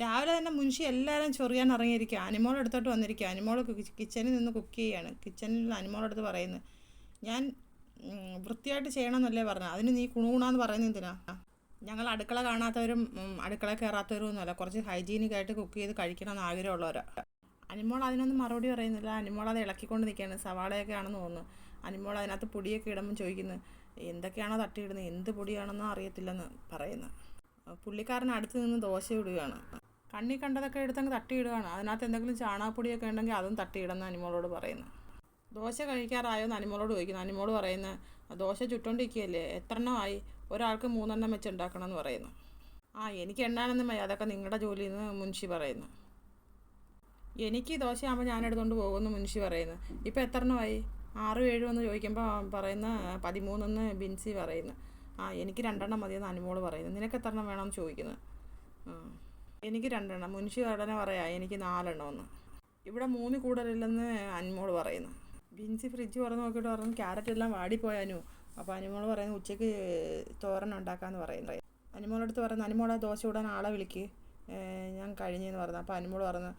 രാവിലെ തന്നെ മുൻഷി എല്ലാവരും ചൊറിയാൻ ഇറങ്ങിയിരിക്കുക. അനിമോൾ എടുത്തോട്ട് വന്നിരിക്കുക. അനിമോൾ കിച്ചണിൽ നിന്ന് കുക്ക് ചെയ്യാണ്. കിച്ചണിൽ അനിമോളടുത്ത് പറയുന്നത്, ഞാൻ വൃത്തിയായിട്ട് ചെയ്യണമെന്നല്ലേ പറഞ്ഞത്, അതിന് നീ കുണുകുണാന്ന് പറയുന്നത് എന്തിനാ? ഞങ്ങൾ അടുക്കള കാണാത്തവരും അടുക്കള കയറാത്തവരും ഒന്നുമല്ല, കുറച്ച് ഹൈജീനിക്കായിട്ട് കുക്ക് ചെയ്ത് കഴിക്കണമെന്ന് ആഗ്രഹമുള്ളവരാ. അനിമോൾ അതിനൊന്നും മറുപടി പറയുന്നില്ല. അനിമോൾ അത് ഇളക്കിക്കൊണ്ട് നിൽക്കുകയാണ്. സവാളയൊക്കെ ആണെന്ന് തോന്നുന്നു. അനിമോൾ അതിനകത്ത് പൊടിയൊക്കെ ഇടുമ്പം ചോദിക്കുന്നു, എന്തൊക്കെയാണോ തട്ടിയിടുന്നത്, എന്ത് പൊടിയാണെന്നോ അറിയത്തില്ലെന്ന് പറയുന്നു. പുള്ളിക്കാരൻ അടുത്ത് നിന്ന് ദോശ ഇടുകയാണ്. കണ്ണി കണ്ടതൊക്കെ എടുത്തങ്ങ് തട്ടിയിടുകയാണ്. അതിനകത്ത് എന്തെങ്കിലും ചാണകപ്പൊടിയൊക്കെ ഉണ്ടെങ്കിൽ അതും തട്ടിയിടുന്ന അനിമോളോട് പറയുന്നു. ദോശ കഴിക്കാറായോ എന്ന് അനിമോളോട് ചോദിക്കുന്നു. അനിമോൾ പറയുന്നത്, ദോശ ചുട്ടോണ്ടിരിക്കുകയല്ലേ, എത്രണ്ണമായി, ഒരാൾക്ക് 3 വെച്ച് ഉണ്ടാക്കണം എന്ന് പറയുന്നു. എനിക്ക് എണ്ണാനൊന്നും വയ്യ, അതൊക്കെ നിങ്ങളുടെ ജോലിയെന്ന് മുൻഷി പറയുന്നു. എനിക്ക് ദോശയാകുമ്പോൾ ഞാൻ എടുത്തുകൊണ്ട് പോകുമെന്ന് മുൻഷി പറയുന്നു. ഇപ്പോൾ എത്രണ്ണമായി, 6, 7 എന്ന് ചോദിക്കുമ്പോൾ പറയുന്ന 13 ബിൻസി പറയുന്നു. എനിക്ക് 2 മതിയെന്ന് അനിമോൾ പറയുന്നു. നിനക്ക് എത്രണ്ണം വേണമെന്ന് ചോദിക്കുന്നത്. എനിക്ക് 2. മുൻഷി ഉടനെ പറയാം, എനിക്ക് 4 ഇവിടെ 3 കൂടുതലില്ലെന്ന് അനിമോൾ പറയുന്നു. ബിൻസി ഫ്രിഡ്ജ് തുറന്ന് നോക്കിയിട്ട് പറഞ്ഞു, ക്യാരറ്റ് എല്ലാം വാടിപ്പോയാനു. അപ്പോൾ അനിമോൾ പറയുന്നു, ഉച്ചയ്ക്ക് തോരൻ ഉണ്ടാക്കാമെന്ന് പറയുന്നത്. അനിമോളടുത്ത് പറയുന്നു, അനിമോളെ ദോശ ഇടാൻ ആളെ വിളിക്ക്, ഞാൻ കഴിഞ്ഞെന്ന് പറഞ്ഞു. അപ്പോൾ അനിമോൾ പറഞ്ഞു,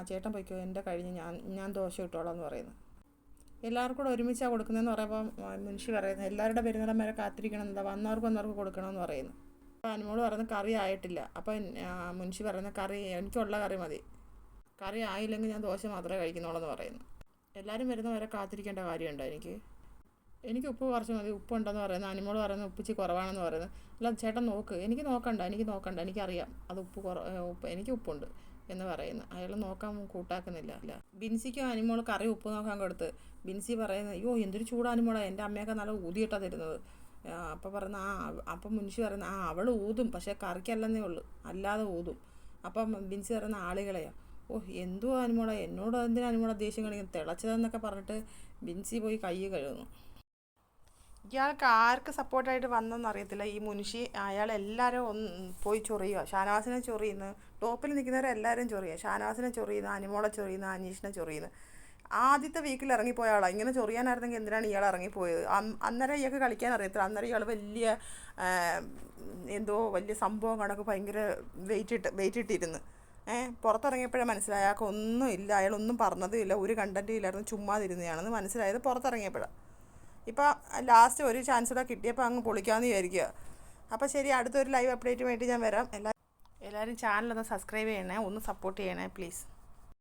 ചേട്ടൻ പൊയ്ക്കോ, എൻ്റെ കഴിഞ്ഞ് ഞാൻ ദോശ ഇട്ടോളാം എന്ന് പറയുന്നു. എല്ലാവർക്കും കൂടെ ഒരുമിച്ചാണ് കൊടുക്കുന്നതെന്ന് പറയുമ്പോൾ മുൻഷി പറയുന്നു, എല്ലാവരുടെ പെരുന്നിടം വരെ കാത്തിരിക്കണം, എന്താ വന്നവർക്ക് കൊടുക്കണമെന്ന് പറയുന്നു. അപ്പോൾ അനിമോൾ പറയുന്നത് കറി ആയിട്ടില്ല. അപ്പോൾ മുൻഷി പറയുന്ന കറി എനിക്കുള്ള കറി മതി, കറി ആയില്ലെങ്കിൽ ഞാൻ ദോശ മാത്രമേ കഴിക്കുന്നുള്ളൂ എന്ന് പറയുന്നു. എല്ലാവരും വരുന്നവരെ കാത്തിരിക്കേണ്ട കാര്യമുണ്ടോ എനിക്ക് ഉപ്പ് കുറച്ച് മതി, ഉപ്പുണ്ടെന്ന് പറയുന്നത്. അനിമോൾ പറയുന്നത് ഉപ്പിച്ചി കുറവാണെന്ന് പറയുന്നത്. അല്ല ചേട്ടൻ നോക്ക്, എനിക്ക് നോക്കണ്ട, എനിക്കറിയാം അത് എനിക്ക് ഉപ്പുണ്ട് എന്ന് പറയുന്നു. അയാൾ നോക്കാൻ കൂട്ടാക്കുന്നില്ല. ബിൻസിക്കും അനിമോൾ കറി ഉപ്പ് നോക്കാൻ കൊടുത്ത് ബിൻസി പറയുന്നത്, അയ്യോ എന്തൊരു ചൂടാ അനിമോളെ, എൻ്റെ അമ്മയൊക്കെ നല്ല ഊതിയിട്ടാണ് തരുന്നത്. അപ്പോൾ പറയുന്ന അപ്പം മുൻഷി പറയുന്ന, അവൾ ഊതും, പക്ഷേ കറിക്കല്ലെന്നേ ഉള്ളൂ, അല്ലാതെ ഊതും. അപ്പം ബിൻസി പറയുന്ന, ആളുകളെയോ, എന്തോ അനിമോളെ, എന്നോട് എന്തിനാ അനിമോളെ ദേഷ്യം കാണിക്കുന്നത്, തിളച്ചതെന്നൊക്കെ പറഞ്ഞിട്ട് ബിൻസി പോയി കൈ കഴുകുന്നു. ഇയാൾക്ക് ആർക്ക് സപ്പോർട്ടായിട്ട് വന്നെന്ന് അറിയത്തില്ല. ഈ മുൻഷി എല്ലാവരും പോയി ചൊറിയുക. ഷാനവാസിനെ ചൊറിയുന്നു, ടോപ്പിൽ നിൽക്കുന്നവരെല്ലാവരും ചൊറിയുക. ഷാനവാസിനെ ചൊറിയുന്നു, അനിമോളെ ചൊറിയുന്നു, അനീഷിനെ ചൊറിയുന്നു. ആദ്യത്തെ വീക്കിൽ ഇറങ്ങിപ്പോയ ആളാണ്. ഇങ്ങനെ ചൊറിയാനായിരുന്നെങ്കിൽ എന്തിനാണ് ഇയാൾ ഇറങ്ങിപ്പോയത്? അന്നേരം ഇയാൾക്ക് കളിക്കാൻ അറിയത്തില്ല. അന്നേരം ഇയാൾ വലിയ വലിയ സംഭവം കണക്ക് ഭയങ്കര വെയിറ്റ് ഇട്ടിരുന്നു. പുറത്തിറങ്ങിയപ്പോഴേ മനസ്സിലായി അയാൾക്ക് ഒന്നും ഇല്ല, അയാളൊന്നും പറഞ്ഞതും ഇല്ല, ഒരു കണ്ടൻറ്റും ഇല്ലായിരുന്നു, ചുമ്മാതിരുന്നതാണെന്ന് മനസ്സിലായത് പുറത്തിറങ്ങിയപ്പോഴാണ്. ഇപ്പോൾ ലാസ്റ്റ് ഒരു ചാൻസ് കൂടെ കിട്ടിയപ്പോൾ അങ്ങ് പൊളിക്കാമെന്ന് വിചാരിക്കുക. അപ്പോൾ ശരി, അടുത്തൊരു ലൈവ് അപ്ഡേറ്റ് വേണ്ടി ഞാൻ വരാം. എല്ലാവരും ചാനലൊന്ന് സബ്സ്ക്രൈബ് ചെയ്യണേ, ഒന്ന് സപ്പോർട്ട് ചെയ്യണേ പ്ലീസ്.